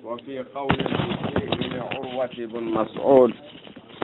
وفي قول لعروة بن مسعود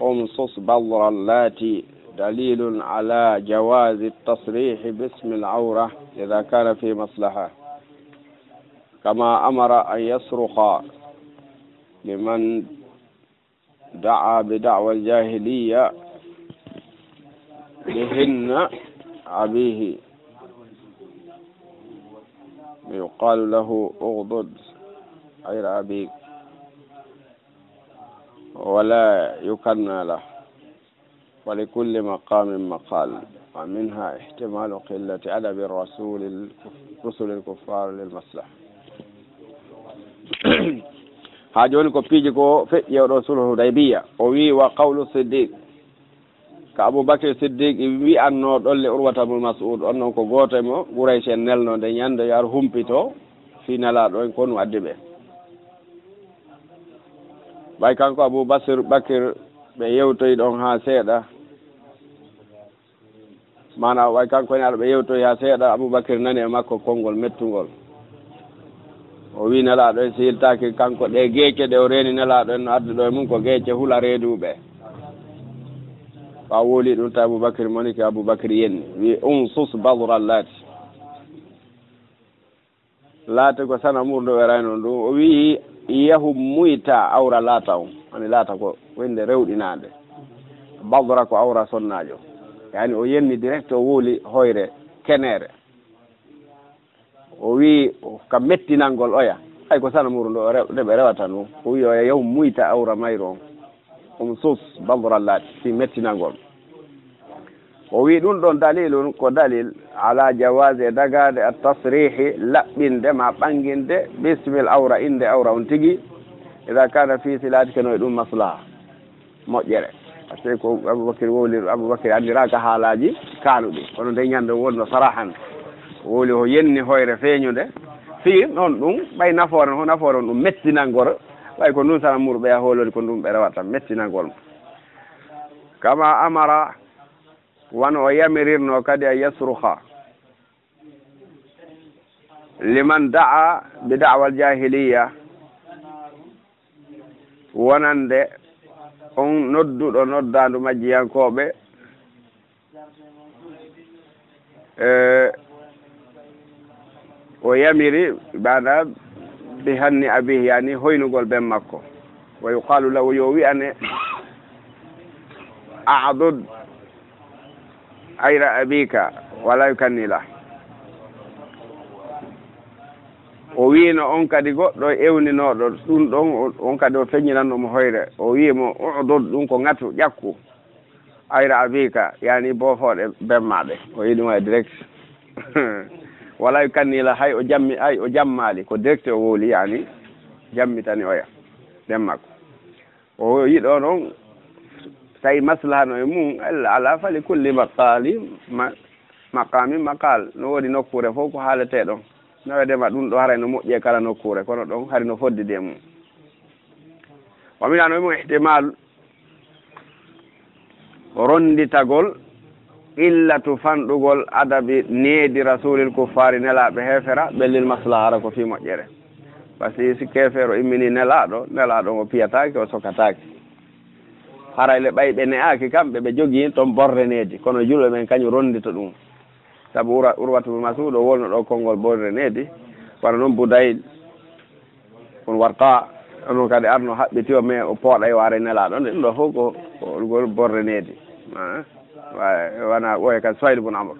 امصص بضر اللاتي دليل على جواز التصريح باسم العورة إذا كان في مصلحة، كما أمر أن يصرخ لمن دعا بدعوى الجاهلية لهن أبيه يقال له اغضض غير أبيك ولا يكنى له، ولكل مقام مقال، ومنها احتمال قلة أدب رسل الكفار للمصلحة. هاجون كو بيجي كو في رسول الحديبية وي وقول الصديق كأبو بكر الصديق وي أنه دول أروة بن مسعود أنه كو غوتمو قريش نلنو دي ياند يار همبيتو في نلا دون كون ودبه باي كانكو أبو بكر ɓe yewtoyi ɗon ha seeɗa mana way kanko ne aɗa ɓe yewtoyi ha seeɗa Aboubacry nani e makko konngol mettugol o wi nelaɗo e sihiltaki kanko ɗe geece ɗe o reeni nelaɗo en no addu ɗo e mum ko geece hula reeduɓe fa wooli ɗum ta Aboubacry monike Aboubacry yenni wi sus badra laati laate ko sana murdo e rayno ɗum o wi yahu muyta awra laata on ani laata ko wende rewɗinade badra ko awra sonnajo yani o yenni direct o wooli hoyre kenere o wi ka mettinalngol oya hay ko sana muru ndo reɓe rewata ɗum o wi oya yahu muyta awra mayro on sus badra laati si mettinalngol o wi ɗum ɗon dalilun ko dalil ala jawase dagade a tasrihi laɓɓinde ma ɓanginde bismil awra inde awra on tigui ida kana fi silati keno e ɗum maslaha moƴƴere par ce que ko Aboubacry wowli Aboubacry andiraka haalaji kaanuɗi kono nde ñande wonno sarahan wowli o yenni hoyre feeñude fi noon ɗum ɓay nafoore ho nafoore on ɗum mettinalngol ɓay ko ndun sana murɓe a hoolori ko ndum ɓe rewata mettinalngol kama amara wano o yamirirno kadi a yasruha liman da'a bi da'wal jahiliya wonande on nodduɗo noddandu majjiyankoɓe o yamiri bana bi hanni abihi yani hoynugol ben makko wa yuqalu lahu yo wi'ane a'dud ayra abika wala yukanni lah o wiino on kadi goɗɗo ewninoɗo ɗum ɗon on kadi o feññinannomo hoyre o wiimo udud ɗum ko ngatu ƴakku ayra abika yani boofoɗe bemmaɗe o yi ɗum e direct wala kannila hay o jammi ay o jammali ko direct o wooli yani jammitani oya bemmakko o yiɗo noon tawi maslahano e mum ala fali kulli maqami maqal no woodi nokkure fof ko haalete ɗon nawedema ɗum ɗo haray no moƴƴi e kala nokkure kono ɗon hari no foddide mum wa minano e mum ihtimal ronditagol illatu fanɗugol adabi needi rasulil kuffari nelaɓe heefera ɓellil maslaha ara ko fi moƴƴere par ce que si keefero immini nelaɗo o piyataki o sokataki haray le ɓayɓe ne'aki kamɓe ɓe jogui toon borre needi kono julɓe men kañum rondita ɗum sabu urwatu masuɗo wolno ɗo konngol borre needi wara noon Budayl on warta onon kadi arno haɓɓiti o mais o pooɗa e waare nelaɗo nde ɗum ɗo fof ko gol borre needi wana ɓoye kadi Suhayl ibn Amr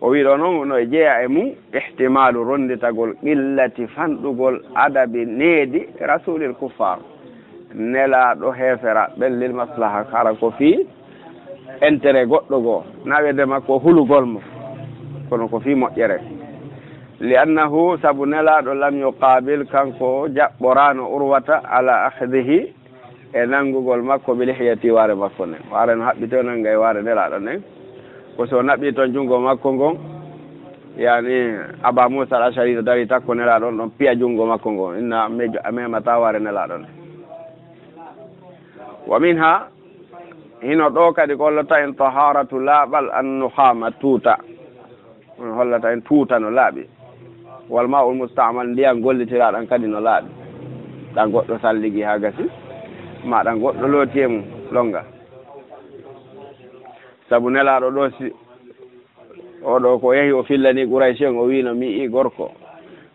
o wiɗo noon no e jeeya e mum ihtimalu ronditagol qillati fanɗugol adabi needi rasulil kuffar nelaɗo heefera ɓellil maslaha hara ko fi intérêt goɗɗo goo nawede makko hulugol mo kono ko fi moƴƴere li annahu sabu nelaɗo lam yuqabil kanko jaɓɓorano urwata ala ahdihi e nanngugol makko bi lihiyati waare makko nden waare no haɓɓi to nanga e waare nelaɗo nden ko so naɓɓi toon junngo makko ngon yani Aba Moussa al-Ashari no dari takko nelaɗo on ɗon piya junngo makko ngon inna memata waare nelaɗo nden wa minha hino ɗo kadi ko hollata en taharatu laaɓal annuhama tuuta on hollata en tuuta no laaɓi wal ma ul mustamal ndiyam gollitiraɗan kadi no laaɓi ɗan goɗɗo salligi ha gasi ma ɗan goɗɗo looti e mum longa sabu nelaɗo ɗo si oɗo ko yehi o fillani Quraysh en o wino mi i gorko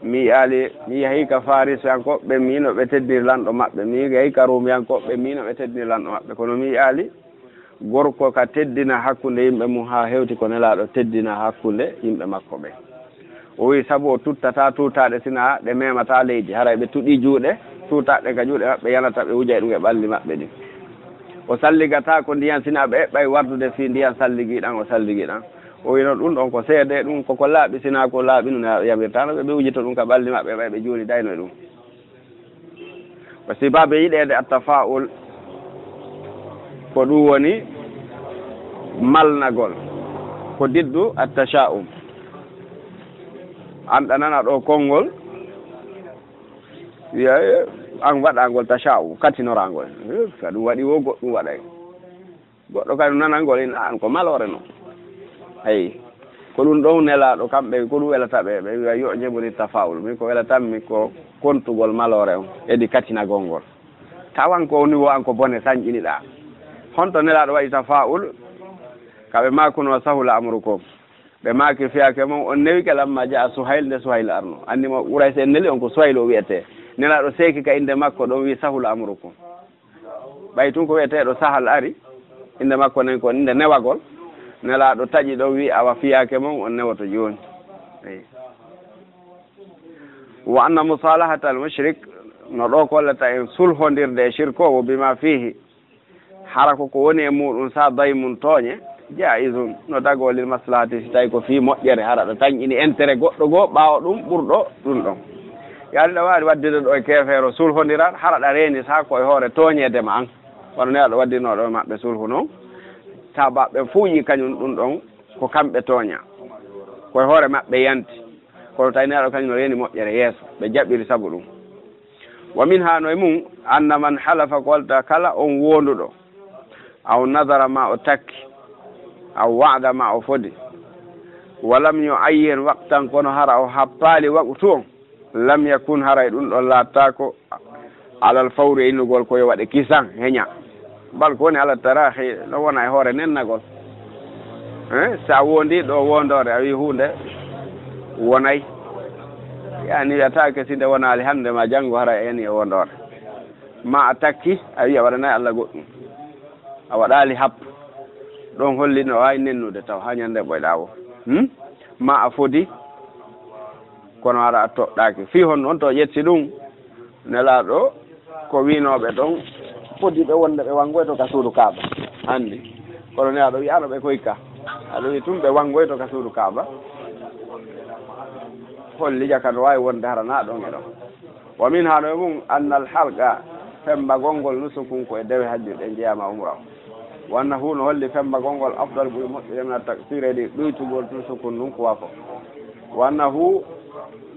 mi yehi ka Farisankoɓe ɓe mino ɓe teddiri lanɗo maɓɓe mi yehi ka Rumiyankoɓe ɓe mino ɓe teddiri lanɗo maɓɓe kono mi ali gorko ka teddina hakkunde yimɓe mum ha hewti ko nelaɗo teddina hakkunde yimɓe makko ɓe o wi sabu o tuttata tutaɗe sina ɗe memata leydi haray ɓe tuɗi juuɗe tutaɗe ka juuɗe maɓɓe yanata ɓe wujay ɗum e ɓalli maɓɓe ɗin o salligata ko ndiyan sina ɓe eɓɓay wardude fi ndiyan salliguiɗan o salligui o wino ɗum ɗon ko seede ɗum koko laaɓi sina ko laaɓi no yamirtano ɓe wujito ɗum ka ɓalli maɓɓe ɓay ɓe juuli dayno e ɗum par ce que baɓe yiɗede attafa'ul ko ɗum woni malnagol ko diddu attasha'um an ɗanana ɗo konngol wiya an waɗangol tasha'um kattinorangol ka ɗum waɗi wo goɗɗum waɗay goɗɗo kadi nanangol ina an ko malore no eyi ko ɗum ɗon nelaɗo kamɓe ko ɗum welata ɓe ɓe wiya yo jebori tafawul min ko welatanmi ko kontugol malore on edi kattinagol ngol tawan ko niveau an ko bone sañƴiniɗa honto nelaɗo waɗi tafawul kaɓe makuno sahula amrukum ɓe maki fiyake moom on newi kelamma jaa Suhayl nde Suhayl arno andimo Quraysh en neli on ko Suhayl o wiyete nelaɗo seeki ka inde makko ɗon wi sahula amrukum ɓay tun ko wiyeteɗo Sahal ari inde makko nen ko inde newagol nelaɗo taƴi ɗon wi awa fiyake moom on newoto joni eyi wa anna musalahata al mushrik no ɗo kollata en sulhodirde e shirkowo bima fihi hara koko woni e muɗum sa daymum tooñe jaizum no dagolil maslahati si tawi ko fi moƴƴere hara ɗo tañƴini intérêt goɗɗo goo ɓaawa ɗum ɓurɗo ɗum ɗon yaani ɗa wawi waddide ɗo e kefeero sulhodirat hara ɗa reeni sa koye hoore tooñedema an wono ne aɗa waddinoɗo e maɓɓe sulhu noon sabaɓe fuuƴi kañum ɗum ɗon ko kamɓe tooña koye hoore maɓɓe yanti kono tawi neɗo kañum no reeni moƴƴere yeeso ɓe jaɓɓiri sabu ɗum wa min ha no e mum anna man halafa ko walta kala on wonduɗo aw nadara ma o takki aw wa'da ma o fodi walam yo ayyen waqtan kono hara o happaali waqtu on lam yakun haray ɗum ɗon laattako alal fawri innugol koye waɗe kisan heña bal ko woni ala tarahi no wona e hoore nennagol sa wondi ɗo wondore a wi hunde wonay yani wiyatake sinde wonali hande ma janggo hara yani e wondore ma a takki a wi a waɗanayi Allah goɗɗum a waɗali happu ɗon holli no wawi nennude taw ha ñande ɓoyɗa o ma a fodi kono ara a toɗɗaki fi hon noon to ƴetti ɗum nelaɗo ko winoɓe ɗon fodiɓe wonde ɓe wangoyto ka suudu Kaaba andi kono ne aɗo wiyano ɓe koyka aɗo wi tum ɓe wangoyto ka suudu Kaaba holli jaka no wawi wonde harana ɗon e ɗon wa min hano e mum annal halqa fembagol ngol nusukun ko e dewe hajji ɗe jeyama umra o wanna hu no holli fembagol ngol afdal ɓuuri moƴƴi remna taksire ɗi ɗoytugol nusukun ɗum ko wafo wanna hu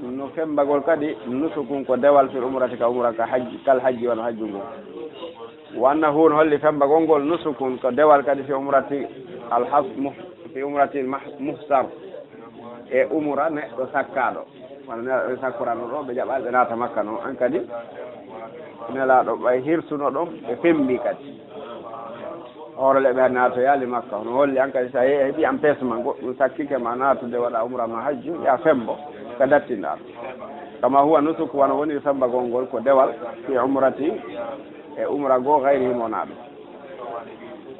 no fembagol kadi nusukun ko dewal fi umrati ka umra ka hajji kal hajji wano hajju ngu wanna hu no holli fembagol ngol nusukun ko dewal kadi fi umrati alhasmu fi umrati muhsar e umra neɗɗo sakkaɗo wano neɗɗo sakkurano ɗo ɓe jaɓal ɓe naata makka noon an kadi nelaɗo ɓay hirsuno ɗon ɓe fembi kadi hoorele ɓe naato yaali makka no holli an kadi sa heeɓi empêchement goɗɗum sakkike ma naatude waɗa umra ma hajju ya fembo ka dattinɗaɗo kama huwa nusuku wano woni fembagol ngol ko dewal fi umrati e umra goo gayri himonaɗo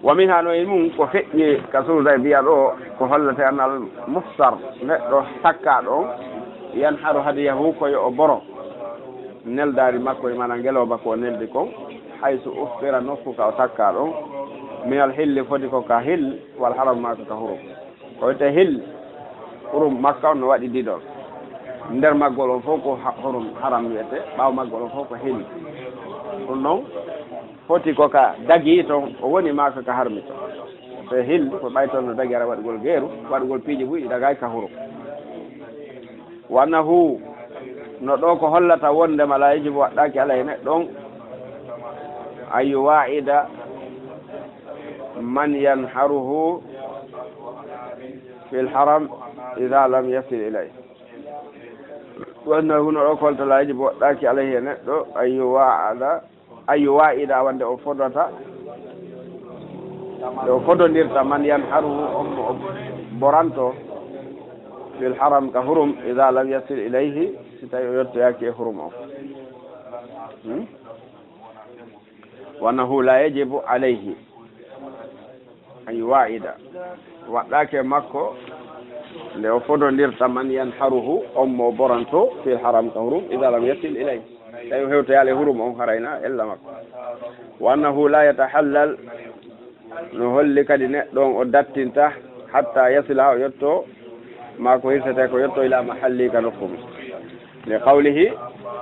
wa min hano e mum ko feƴƴi ka suuda e mbiya ɗo ko hollete annal muftar neɗɗo sakkaɗo on yanharu hadiyahu koyo o boro neldari makko e mana ngeloba ko neldi kon hayso uftira nokku ka o sakka ɗon minal hilli foti ko ka hill wal haram makko ka hurum ko wiyete hill hurum makka on no waɗi didol nder maggol on fof ko hurum haram wiyete ɓaw maggol on fof ko hill ɗum noon foti ko ka dagi toon o woni makko ka harmi to te hill ko ɓay toon no dagi ara waɗugol geeru waɗugol piiji buyi dagay ka hurum wanna hu no ɗo ko hollata wonde mala yajibu waɗɗaki ala e neɗɗon an yuwa'ida man yanharuhu fi lharam ida lam yasil ilay وأنه هنا أقول لا يجب وذاك عليه نتو أي واعد وند أفضلتا لو فضل نرتا من ينحره برانتو في الحرم كهرم إذا لم يصل إليه ستيرت ياكي هرمه وأنه لا يجب عليه أن يواعد وذاك مكو لو فضل نرتا من ينحره برانتو في الحرم كهرم إذا لم يصل إليه لا يهوت يالي هرمه خرينا إلا مكو وأنه لا يتحلل نهل كدي ندون ودتنتا حتى يصل يتو ما كويسته يتو الى محلي كنكم لقوله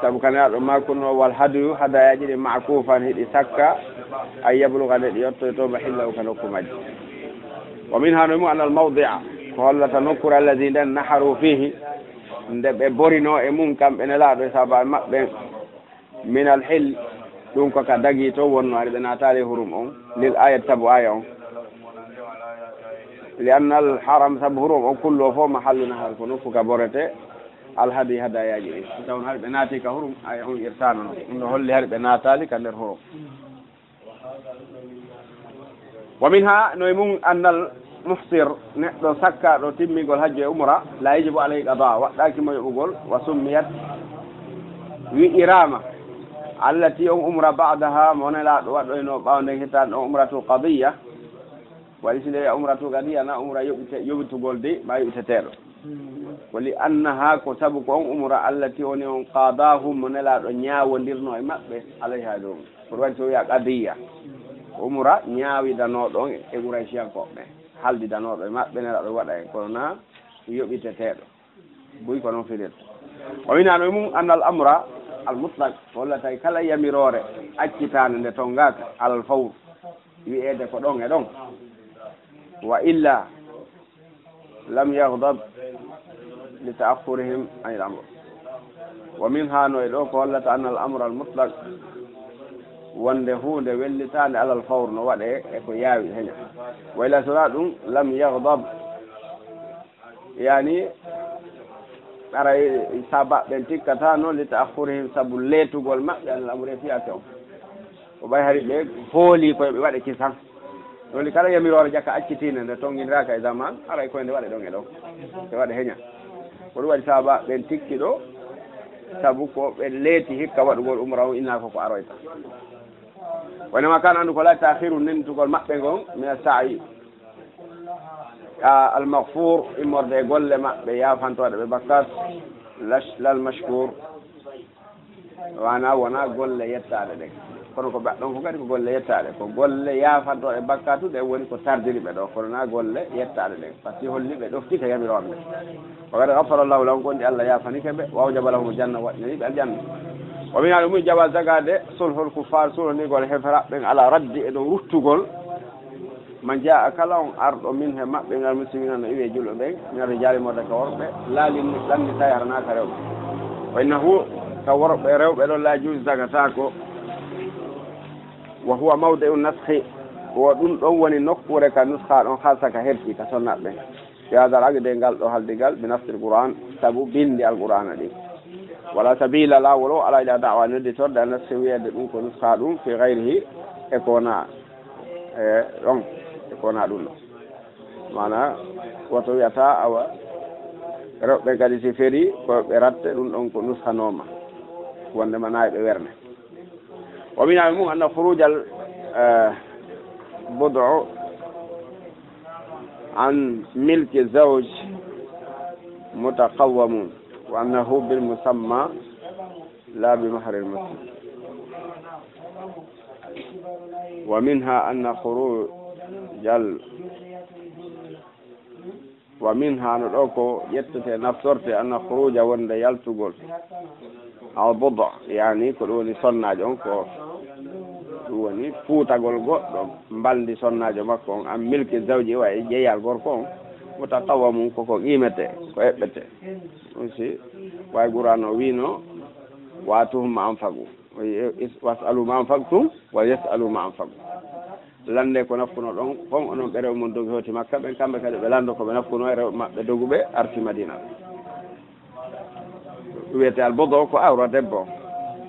سبكنا ما كنا والهدي هذا يجري معكوفا هدي سكا اي يبلغ يتو محله كنكم ومنها نمو ان الموضع قال تنكر الذين نحروا فيه ndebe borino e mum kambe ne laabe saba mabbe min al hil ɗum ko ka dagi to wonno ari ɓe natali hurum on lil ayat tabu aya on li anna al haram sabu hurum on kullo fo mahallu nahar ko nokku ka borete al hadi hadayaji ɗi taw har ɓe naati ka hurum aya on irtano no ɗum no holli har ɓe natali ka nder hurum wa minha noy mum annal muhsir neɗɗo sakkaɗo timmigol hajju e umra la yajibu alayhi qada waɗɗaki mo yoɓugol wa summiyat wi irama التي أمر بعدها من لا وإنه بعد هتان أمرة قضية وليس أمرة قضية أنا أمرة يبت جولدي ما يبتتر ولأنها كتبك أمرة التي أن قضاهم من لا نيا ونديرنا ما عليها دوم فرواته يا قضية أمرة نيا ودانو دون أمرة شيء كومه هل دانو ما بيننا الوضع كورونا يبتتر بوي كونو فيدل ومن أن الأمر المطلق ولا تاي كلا يميرore accitane nde tongaka alal fawr wi'ede ko ɗon e ɗon wa illa lam yaghdab li ta'akhurihim an al-amr wa minha no e ɗo ko wallata anna al-amr al-mutlaq wonde hunde wellitande alal fawr no waɗe e ko yaawi heña wa illa sona ɗum lam yaghdab yani ara saba ben tikkata no li ta'khurihim sabu letugol mabbe al-amri fiyate on o bay hari be hooli ko be wade kisan doli kala yamirore jakka accitine nde tonginiraka e zaman ara ko nde wade don e don be wade henya ko wadi saba ben tikki do sabu ko be leti hikka wadugol umra o inna ko aroyta wona ma kana andu ko la ta'khiru nin tugol mabbe gon min sa'i المغفور إمر يقول لما بيافن تواد ببكات لا المشكور وانا قول لي يتعالى لك كنو بعدهم فقط قول لي يتعالى قول لي يافن تواد ببكات ده وين كتار دلي بدو كنا قول لي يتعالى لك فسيه اللي بدو فيك يا ميرون وقد غفر الله لهم كنت الله يافن كبه وأوجب لهم الجنة والنبي الجنة ومن علوم جواز زكاة صلح الكفار صلح نقول حفرة بين على رد إنه رتقول من جاء كلام أرض منها ما بين المسلمين أن يجلوا بين من الرجال مرتكور لا لن يسيرنا كريم وإنه كور بيرو بيرو لا يجوز زكاتكو وهو موضع النسخ ودون أول نقطة كنسخة خاصة كهرتي كسنة بين في هذا العقد قال له هالدجال بنفس القرآن تبو بين القرآن دي ولا سبيل لا ولو على إلى دعوة ندي ترد أن السوية دون نسخة في غيره يكون رون يكون عدونا معنا وتويتا أو رب كذي سفري كبرت رون نسخة نوما وعندما نايب ورنه ومن المهم أن خروج البضع عن ملك الزوج متقوم وأنه بالمسمى لا بمهر المسلم ومنها أن خروج ومنها نروكو يتتي نفسرتي أن خروج وند يلتقل أو بضع يعني كلوني صنع جونكو woni fuutagol goɗɗo mbaldi sonnajo makko on am milki zawji wa e jeyal gorko on wota tawa mum koko qimete ko heɓɓete ɗum si way qur'ano wino watuhum ma anfagu wasalu ma anfaqtum wa yasalu ma anfagu lande ko nafkuno ɗon fon onon ɓe rew mon dogi hoti makka ɓen kamɓe kadi ɓe lando ko ɓe nafkuno e rew maɓɓe doguɓe arti madina wiyete albodo ko awra debbo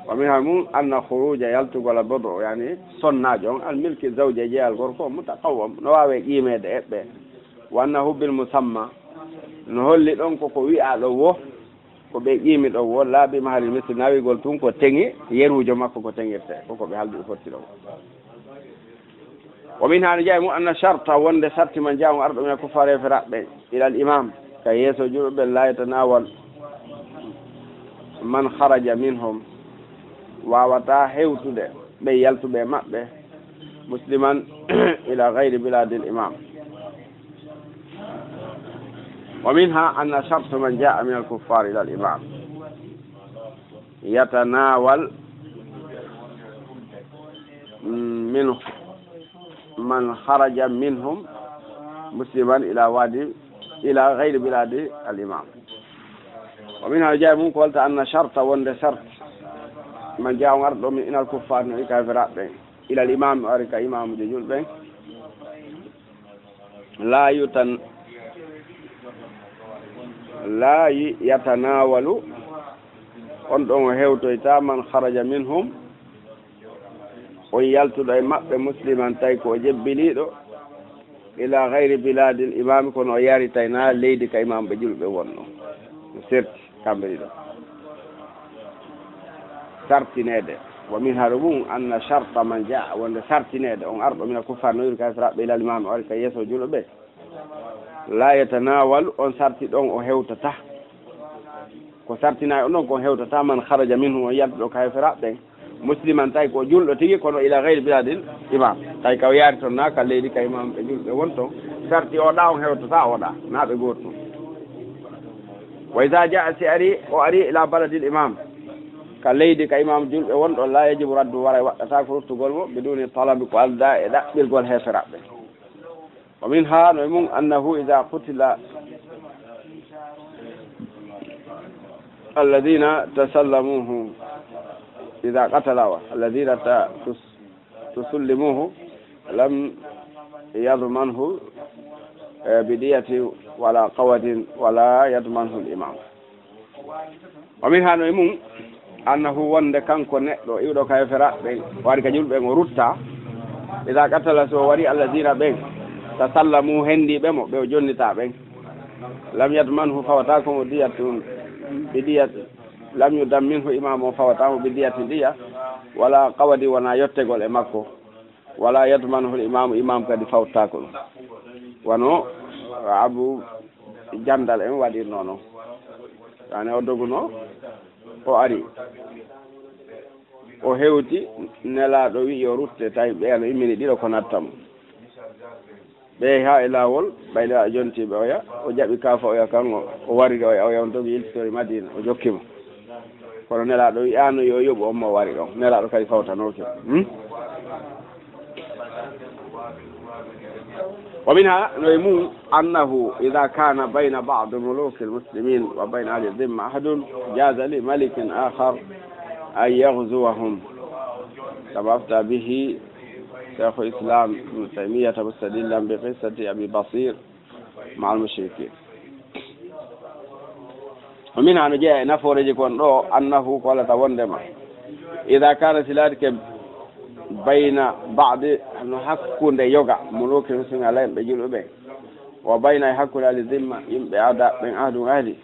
wa minha mum anna khuruja yaltugol albodo yani sonnajo on almilki zawje jeeyal gorko mutaqawwam no wawe qiimede eɓɓe wa annahu bil musamma no holli ɗon koko wi'a ɗo wo ko ɓe qiimi ɗo wo laabi mahali misli nawigol tun ko teŋi yerujo makko ko teŋirte koko ɓe haldi fotti ɗo wa min ha no jeeya mum anna charta wonde sarti man jaamu arɗo min kuffare feraɓɓe ilal imam ka yeeso juɗoɓe la yatanawal man haraja minhum wawata hewtude ɓe yaltuɓe maɓɓe musliman ila gayri biladil imam wa minha anna charte man jaa min al kuffar ila al imam yatanawal min man haraja minhum musliman ila wadi ila gayri biladi al imam wa minha jaa mum ko walta anna charte wonde charte man jaa on arɗo min inal kuffar no kafiraɓe ila al imam ari ka imamude julɓe la yatanawalu on ɗon o hewtoyta man haraja minhum on yaltuɗo e maɓɓe musliman tawi ko jebbiliɗo ila gayri biladil imami kono o yaritayna leydi ka imamuɓe julɓe wonno no serti kamɓe ɗiɗo sartinede wa min haɗo mum anna charta man jaa wonde sartinede on arɗo mina kuffar no yiri kafiraɓe ilal imami o ari ka yeeso julɗo ɓe la yatanawal on sarti ɗon o hewtata ko sartinayi on ɗon ko hewtata man haraja minhum on yaltuɗo kafiraɓe musliman tawi ko julɗo tigui kono ila gayri biladil imam tawi ka yaari toon na ka leydi ka imam ɓe julɓe won toon sarti oɗa on hewtata oɗa naɓe goto toon wa ida jaa si ari o ari ila baladil imam ka leydi ka imam julɓe wonɗo la yajibu raddu wara waɗɗata ko ruttugol mo biduni talabi ko alda e ɗaɓɓirgol heferaɓe wa min ha no mum annahu ida qutila alladina tasallamuhu ida qatalawa alladina tusullimuhu lam yadmanhu bidiyati wala qawadin wala yadmanhu l'imam wa min ha no mum annahu wonde kanko neɗɗo iwɗo ka heferaɓe wari ka julɓe o rutta ida qatala so wari alladina ɓen tasallamu hendiɓe mo ɓe o jonnita ɓen lam yadmanhu fawata komo diyatun bidiyat lam yudamminhu imam o fawatamo bidiyati diya wala qawadi wona yettegol e makko wala yadmanhu imam kadi fawtako ɗum wono abu jandal en waɗirno noon ane o doguno o ari o hewti nelaɗo wi yo rutte tawi ɓeeno immini ɗiɗo ko nattamo ɓe ha e lawol ɓayde a jontiɓe oya o jaɓi kafa oya kan o wari oya oya on dogi yiltitori madina o jokkimo kono nelaɗo wi ano yo yoɓu on mo wari ɗon nelaɗo kadi fawtanoke wa minha no mum annahu ida kana bayna ba'd muluki almuslimin wa bayna ahli dhimma ahadun jaza li malikin akhar an yaghzuwahum kama afta bihi شيخ الإسلام ابن تيمية مستدلا بقصة أبي بصير مع المشركين ومنها نجاء نفور يكون أنه قال توندما إذا كانت ذلك بين بعض حق يوقع ملوك المسلمين عليهم بجلوا به وبين حق للذمة ينبع من أهل أهلي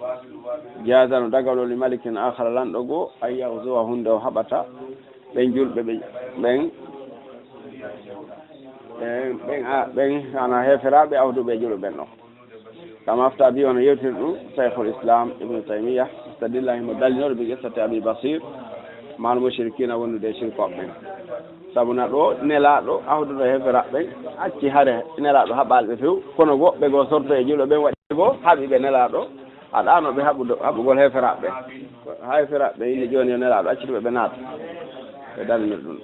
جازا ندقلوا لملك آخر لن نقو أن يغزوهن دو حبتا بين جلوا بين ɓen ana heferaɓe awduɓe julo ɓen ɗon kam afta bi ono yewtiri ɗum cheikhul islam ibnu taymiya stadillahi mo dalinoɗo bi qissati abi basir mal mushrikina wondude shirkoɓe ɓen saabu na ɗo nelaɗo awduɗo heferaɓe acci haare nelaɗo haɓalɓe few kono goɓɓe goo sorto e julo ɓen waɗi goo haaɓiɓe nelaɗo aɗanoɓe haɓugol heferaɓe ha heferaɓe yinde joni yo nelaɗo accituɓe ɓe naata ɓe dalinoɗo ɗum